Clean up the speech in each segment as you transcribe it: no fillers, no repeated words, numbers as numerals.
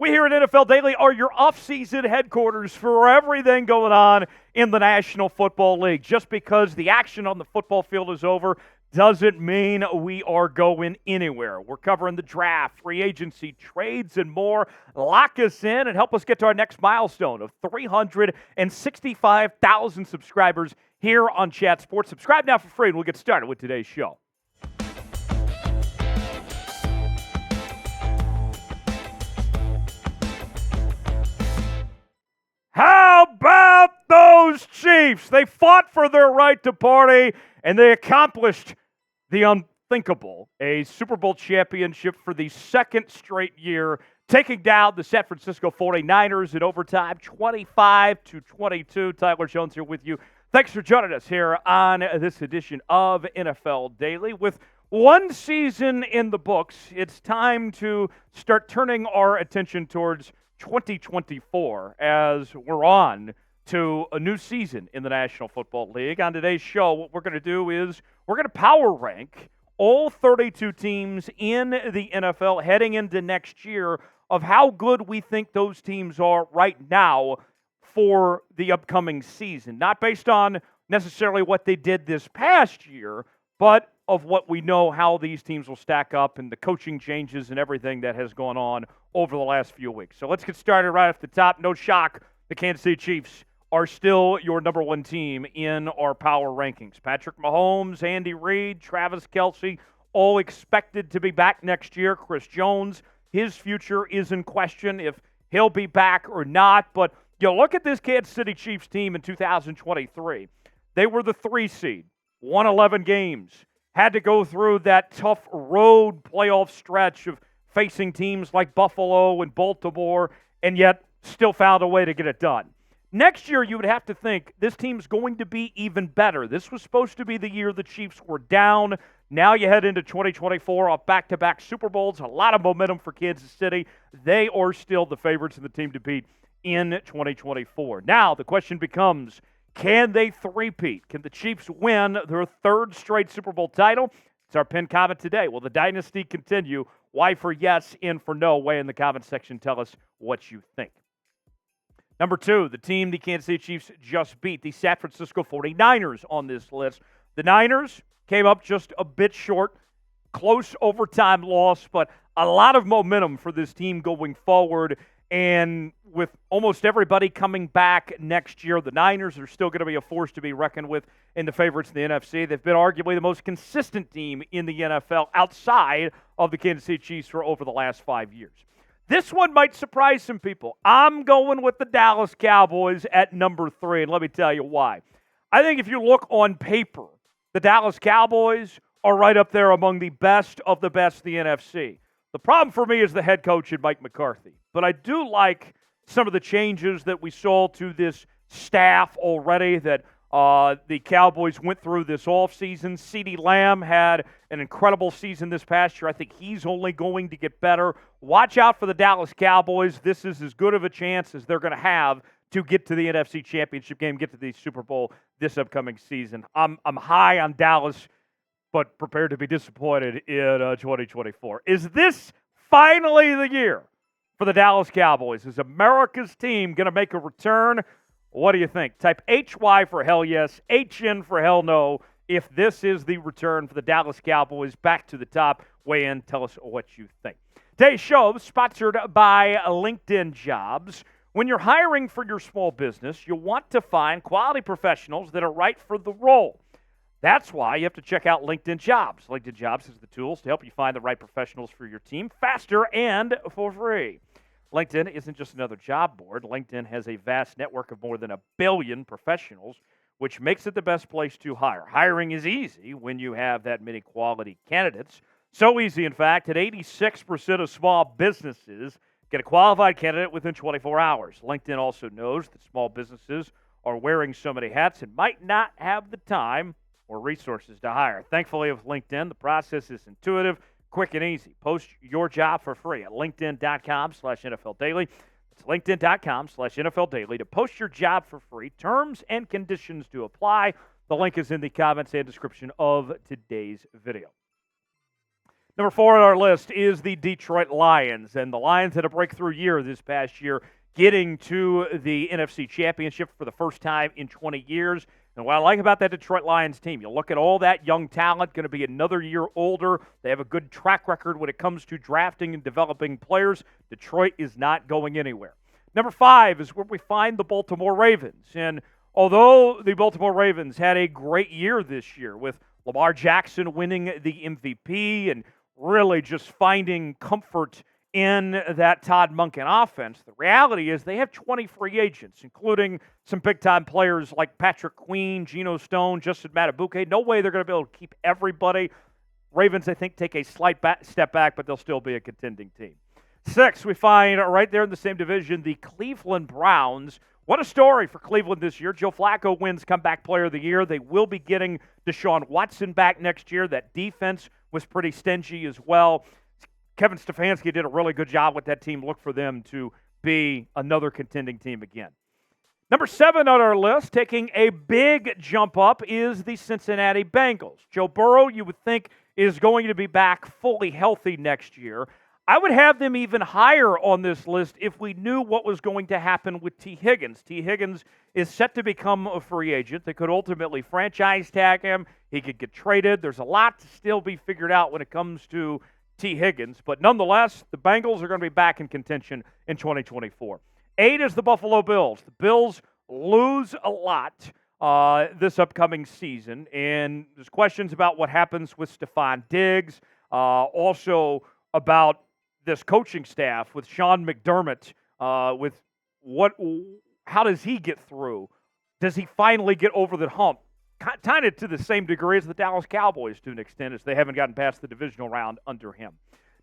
We here at NFL Daily are your off-season headquarters for everything going on in the National Football League. Just because the action on the football field is over doesn't mean we are going anywhere. We're covering the draft, free agency, trades, and more. Lock us in and help us get to our next milestone of 365,000 subscribers here on Chat Sports. Subscribe now for free, and we'll get started with today's show. How about those Chiefs? They fought for their right to party, and they accomplished the unthinkable. A Super Bowl championship for the second straight year, taking down the San Francisco 49ers in overtime, 25-22. Tyler Jones here with you. Thanks for joining us here on this edition of NFL Daily. With one season in the books, it's time to start turning our attention towards 2024 as we're on to a new season in the National Football League. On today's show, what we're going to do is we're going to power rank all 32 teams in the NFL heading into next year of how good we think those teams are right now for the upcoming season. Not based on necessarily what they did this past year, but of what we know how these teams will stack up and the coaching changes and everything that has gone on over the last few weeks. So let's get started right off the top. No shock, the Kansas City Chiefs are still your number one team in our power rankings. Patrick Mahomes, Andy Reid, Travis Kelce, all expected to be back next year. Chris Jones, his future is in question if he'll be back or not. But you look at this Kansas City Chiefs team in 2023. They were the 3 seed, won 11 games, had to go through that tough road playoff stretch of facing teams like Buffalo and Baltimore, and yet still found a way to get it done. Next year, you would have to think this team's going to be even better. This was supposed to be the year the Chiefs were down. Now you head into 2024 off back-to-back Super Bowls. A lot of momentum for Kansas City. They are still the favorites and the team to beat in 2024. Now the question becomes, can they three-peat? Can the Chiefs win their 3rd straight Super Bowl title? It's our pinned comment today. Will the dynasty continue? Why for yes, in for no? Weigh in the comment section. Tell us what you think. Number 2, the team the Kansas City Chiefs just beat, the San Francisco 49ers on this list. The Niners came up just a bit short, close overtime loss, but a lot of momentum for this team going forward. And with almost everybody coming back next year, the Niners are still going to be a force to be reckoned with in the favorites in the NFC. They've been arguably the most consistent team in the NFL outside of the Kansas City Chiefs for over the last 5 years. This one might surprise some people. I'm going with the Dallas Cowboys at number 3, and let me tell you why. I think if you look on paper, the Dallas Cowboys are right up there among the best of the best in the NFC. The problem for me is the head coach and Mike McCarthy. But I do like some of the changes that we saw to this staff already that the Cowboys went through this offseason. CeeDee Lamb had an incredible season this past year. I think he's only going to get better. Watch out for the Dallas Cowboys. This is as good of a chance as they're going to have to get to the NFC Championship game, get to the Super Bowl this upcoming season. I'm high on Dallas, but prepared to be disappointed in 2024. Is this finally the year for the Dallas Cowboys? Is America's team going to make a return? What do you think? Type HY for hell yes, HN for hell no. If this is the return for the Dallas Cowboys back to the top, weigh in, tell us what you think. Today's show is sponsored by LinkedIn Jobs. When you're hiring for your small business, you want to find quality professionals that are right for the role. That's why you have to check out LinkedIn Jobs. LinkedIn Jobs has the tools to help you find the right professionals for your team faster and for free. LinkedIn isn't just another job board. LinkedIn has a vast network of more than 1 billion professionals, which makes it the best place to hire. Hiring is easy when you have that many quality candidates. So easy, in fact, that 86% of small businesses get a qualified candidate within 24 hours. LinkedIn also knows that small businesses are wearing so many hats and might not have the time or resources to hire. Thankfully, with LinkedIn, the process is intuitive, quick, and easy. Post your job for free at linkedin.com/NFL Daily. It's linkedin.com/NFL Daily to post your job for free. Terms and conditions to apply. The link is in the comments and description of today's video. Number 4 on our list is the Detroit Lions. And the Lions had a breakthrough year this past year, getting to the NFC Championship for the first time in 20 years. And what I like about that Detroit Lions team, you look at all that young talent, going to be another year older. They have a good track record when it comes to drafting and developing players. Detroit is not going anywhere. Number 5 is where we find the Baltimore Ravens. And although the Baltimore Ravens had a great year this year with Lamar Jackson winning the MVP and really just finding comfort in that Todd Monken offense, the reality is they have 20 free agents, including some big-time players like Patrick Queen, Geno Stone, Justin Matabuke. No way they're going to be able to keep everybody. Ravens, I think, take a slight step back, but they'll still be a contending team. 6, we find right there in the same division, the Cleveland Browns. What a story for Cleveland this year. Joe Flacco wins Comeback Player of the Year. They will be getting Deshaun Watson back next year. That defense was pretty stingy as well. Kevin Stefanski did a really good job with that team. Look for them to be another contending team again. Number 7 on our list, taking a big jump up, is the Cincinnati Bengals. Joe Burrow, you would think, is going to be back fully healthy next year. I would have them even higher on this list if we knew what was going to happen with T. Higgins. T. Higgins is set to become a free agent. They could ultimately franchise tag him. He could get traded. There's a lot to still be figured out when it comes to T. Higgins. But nonetheless, the Bengals are going to be back in contention in 2024. 8 is the Buffalo Bills. The Bills lose a lot this upcoming season. And there's questions about what happens with Stephon Diggs. Also about this coaching staff with Sean McDermott, how does he get through? Does he finally get over the hump? Kind of to the same degree as the Dallas Cowboys to an extent, as they haven't gotten past the divisional round under him.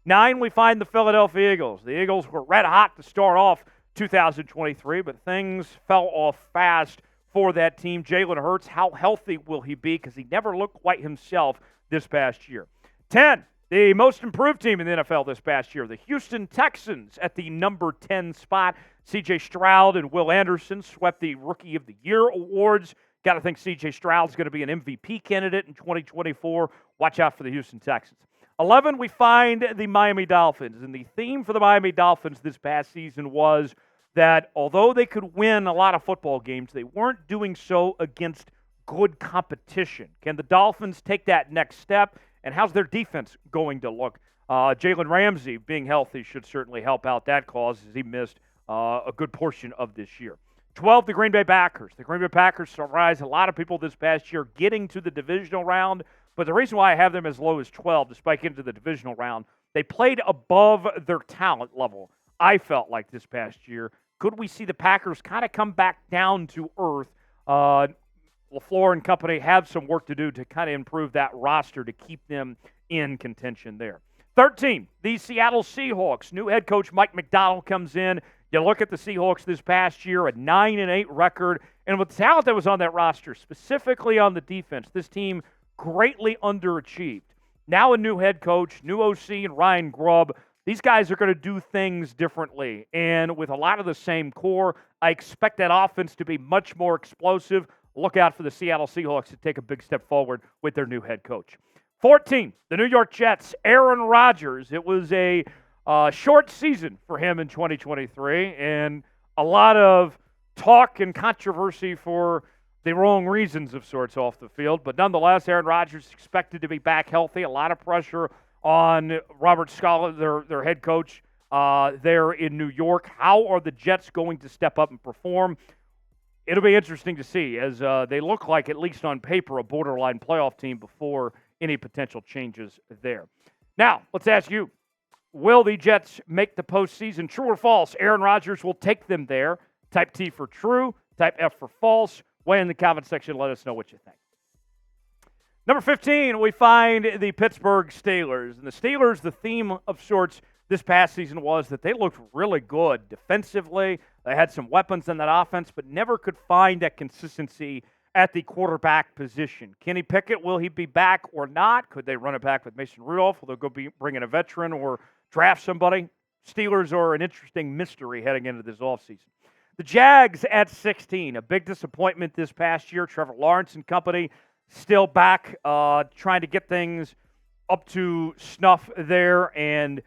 9, we find the Philadelphia Eagles. The Eagles were red hot to start off 2023, but things fell off fast for that team. Jalen Hurts, how healthy will he be? Because he never looked quite himself this past year. 10, the most improved team in the NFL this past year, the Houston Texans at the number 10 spot. C.J. Stroud and Will Anderson swept the Rookie of the Year awards. Got to think C.J. Stroud's going to be an MVP candidate in 2024. Watch out for the Houston Texans. 11, we find the Miami Dolphins. And the theme for the Miami Dolphins this past season was that although they could win a lot of football games, they weren't doing so against good competition. Can the Dolphins take that next step? And how's their defense going to look? Jalen Ramsey being healthy should certainly help out that cause, as he missed a good portion of this year. 12, the Green Bay Packers. The Green Bay Packers surprised a lot of people this past year getting to the divisional round. But the reason why I have them as low as 12, despite getting to the divisional round, they played above their talent level, I felt like, this past year. Could we see the Packers kind of come back down to earth? LaFleur and company have some work to do to kind of improve that roster to keep them in contention there. 13, the Seattle Seahawks. New head coach Mike McDonald comes in. You look at the Seahawks this past year, a 9-8 record, and with the talent that was on that roster, specifically on the defense, this team greatly underachieved. Now a new head coach, new OC, and Ryan Grubb. These guys are going to do things differently, and with a lot of the same core, I expect that offense to be much more explosive. Look out for the Seattle Seahawks to take a big step forward with their new head coach. 14, the New York Jets, Aaron Rodgers. It was a short season for him in 2023, and a lot of talk and controversy for the wrong reasons of sorts off the field. But nonetheless, Aaron Rodgers is expected to be back healthy. A lot of pressure on Robert Saleh, their head coach there in New York. How are the Jets going to step up and perform? It'll be interesting to see, as they look like, at least on paper, a borderline playoff team before any potential changes there. Now, let's ask you, will the Jets make the postseason? True or false? Aaron Rodgers will take them there. Type T for true, type F for false. Weigh in the comment section. Let us know what you think. Number 15, we find the Pittsburgh Steelers. And the Steelers, the theme of sorts this past season was that they looked really good defensively. They had some weapons in that offense, but never could find that consistency at the quarterback position. Kenny Pickett, will he be back or not? Could they run it back with Mason Rudolph? Will they go bring in a veteran or draft somebody? Steelers are an interesting mystery heading into this offseason. The Jags at 16, a big disappointment this past year. Trevor Lawrence and company still back trying to get things up to snuff there, and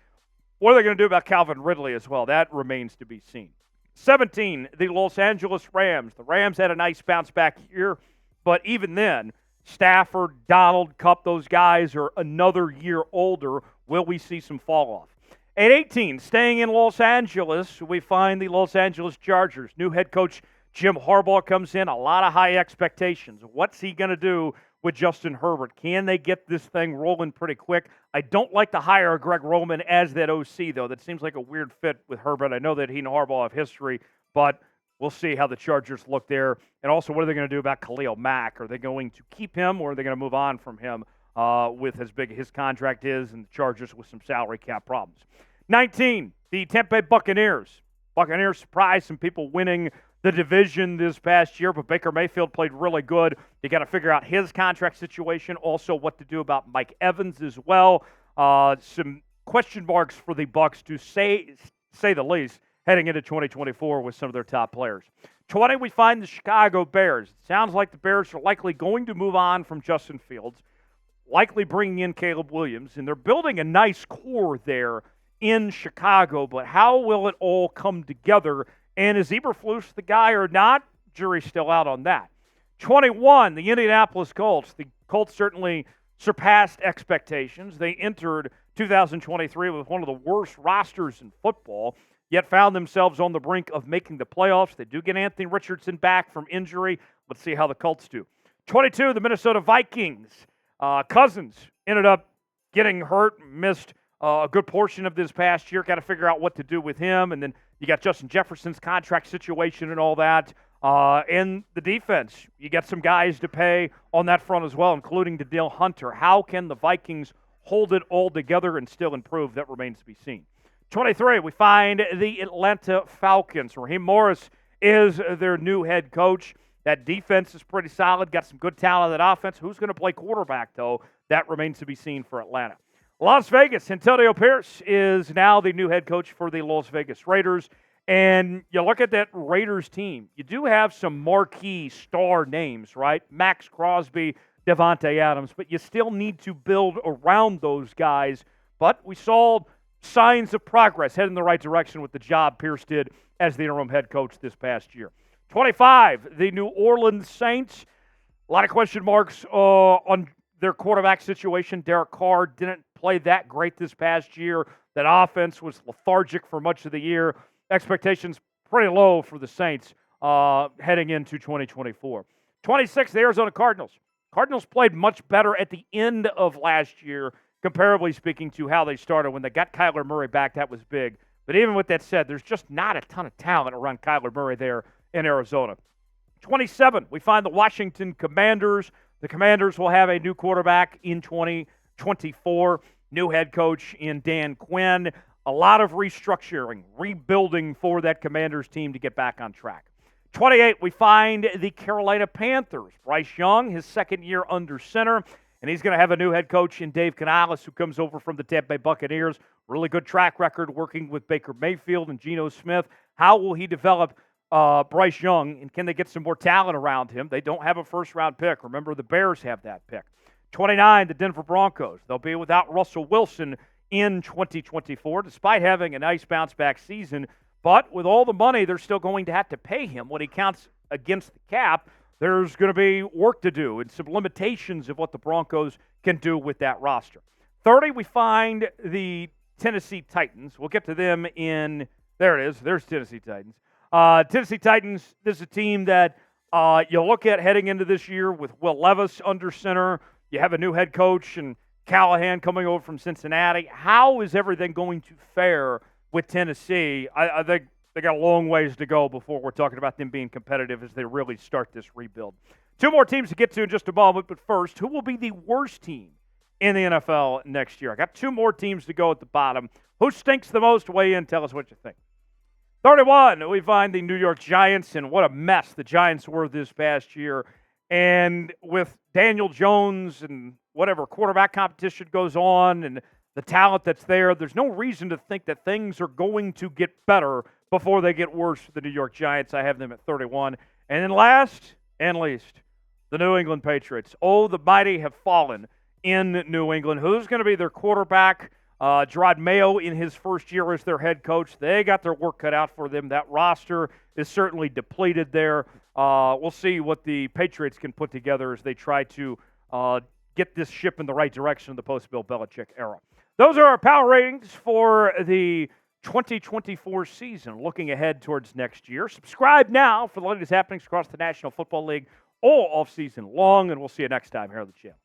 what are they going to do about Calvin Ridley as well? That remains to be seen. 17, the Los Angeles Rams. The Rams had a nice bounce back year, but even then, Stafford, Donald, Kupp, those guys are another year older. Will we see some fall off? At 18, staying in Los Angeles, we find the Los Angeles Chargers. New head coach Jim Harbaugh comes in, a lot of high expectations. What's he going to do with Justin Herbert? Can they get this thing rolling pretty quick? I don't like to hire Greg Roman as that OC, though. That seems like a weird fit with Herbert. I know that he and Harbaugh have history, but we'll see how the Chargers look there. And also, what are they going to do about Khalil Mack? Are they going to keep him, or are they going to move on from him with as big as his contract is, and the Chargers with some salary cap problems? 19, the Tampa Bay Buccaneers. Buccaneers surprised some people winning the division this past year, but Baker Mayfield played really good. You got to figure out his contract situation, also what to do about Mike Evans as well. Some question marks for the Bucs, to say the least, heading into 2024 with some of their top players. 20, we find the Chicago Bears. It sounds like the Bears are likely going to move on from Justin Fields, likely bringing in Caleb Williams, and they're building a nice core there in Chicago, but how will it all come together? And is Eberflus the guy or not? Jury's still out on that. 21, the Indianapolis Colts. The Colts certainly surpassed expectations. They entered 2023 with one of the worst rosters in football, yet found themselves on the brink of making the playoffs. They do get Anthony Richardson back from injury. Let's see how the Colts do. 22, the Minnesota Vikings. Cousins ended up getting hurt, missed a good portion of this past year. Got to figure out what to do with him. And then you got Justin Jefferson's contract situation and all that. And the defense, you got some guys to pay on that front as well, including Danielle Hunter. How can the Vikings hold it all together and still improve? That remains to be seen. 23, we find the Atlanta Falcons. Raheem Morris is their new head coach. That defense is pretty solid. Got some good talent at offense. Who's going to play quarterback, though? That remains to be seen for Atlanta. Las Vegas, Antonio Pierce is now the new head coach for the Las Vegas Raiders. And you look at that Raiders team, you do have some marquee star names, right? Max Crosby, Devontae Adams, but you still need to build around those guys. But we saw signs of progress heading in the right direction with the job Pierce did as the interim head coach this past year. 25, the New Orleans Saints. A lot of question marks on their quarterback situation. Derek Carr didn't play that great this past year. That offense was lethargic for much of the year. Expectations pretty low for the Saints heading into 2024. 26, the Arizona Cardinals. Cardinals played much better at the end of last year, comparably speaking to how they started. When they got Kyler Murray back, that was big. But even with that said, there's just not a ton of talent around Kyler Murray there in Arizona. 27, we find the Washington Commanders. The Commanders will have a new quarterback in 2024. New head coach in Dan Quinn. A lot of restructuring, rebuilding for that Commanders team to get back on track. 28, we find the Carolina Panthers. Bryce Young, his second year under center, and he's going to have a new head coach in Dave Canales, who comes over from the Tampa Bay Buccaneers. Really good track record working with Baker Mayfield and Geno Smith. How will he develop Bryce Young, and can they get some more talent around him? They don't have a first-round pick. Remember, the Bears have that pick. 29, the Denver Broncos. They'll be without Russell Wilson in 2024, despite having a nice bounce-back season. But with all the money they're still going to have to pay him when he counts against the cap, there's going to be work to do and some limitations of what the Broncos can do with that roster. 30, we find the Tennessee Titans. We'll get to them in – there it is. There's Tennessee Titans. Tennessee Titans, this is a team that you look at heading into this year with Will Levis under center. You have a new head coach and Callahan coming over from Cincinnati. How is everything going to fare with Tennessee? I think they got a long ways to go before we're talking about them being competitive as they really start this rebuild. Two more teams to get to in just a moment, but first, who will be the worst team in the NFL next year? I got two more teams to go at the bottom. Who stinks the most? Weigh in. Tell us what you think. 31, we find the New York Giants, and what a mess the Giants were this past year. And with Daniel Jones and whatever quarterback competition goes on and the talent that's there, there's no reason to think that things are going to get better before they get worse for the New York Giants. I have them at 31. And then last and least, the New England Patriots. Oh, the mighty have fallen in New England. Who's going to be their quarterback? Gerard Mayo in his first year as their head coach. They got their work cut out for them. That roster is certainly depleted there. We'll see what the Patriots can put together as they try to get this ship in the right direction in the post-Bill Belichick era. Those are our power ratings for the 2024 season. Looking ahead towards next year. Subscribe now for the latest happenings across the National Football League all offseason long, and we'll see you next time here on the channel.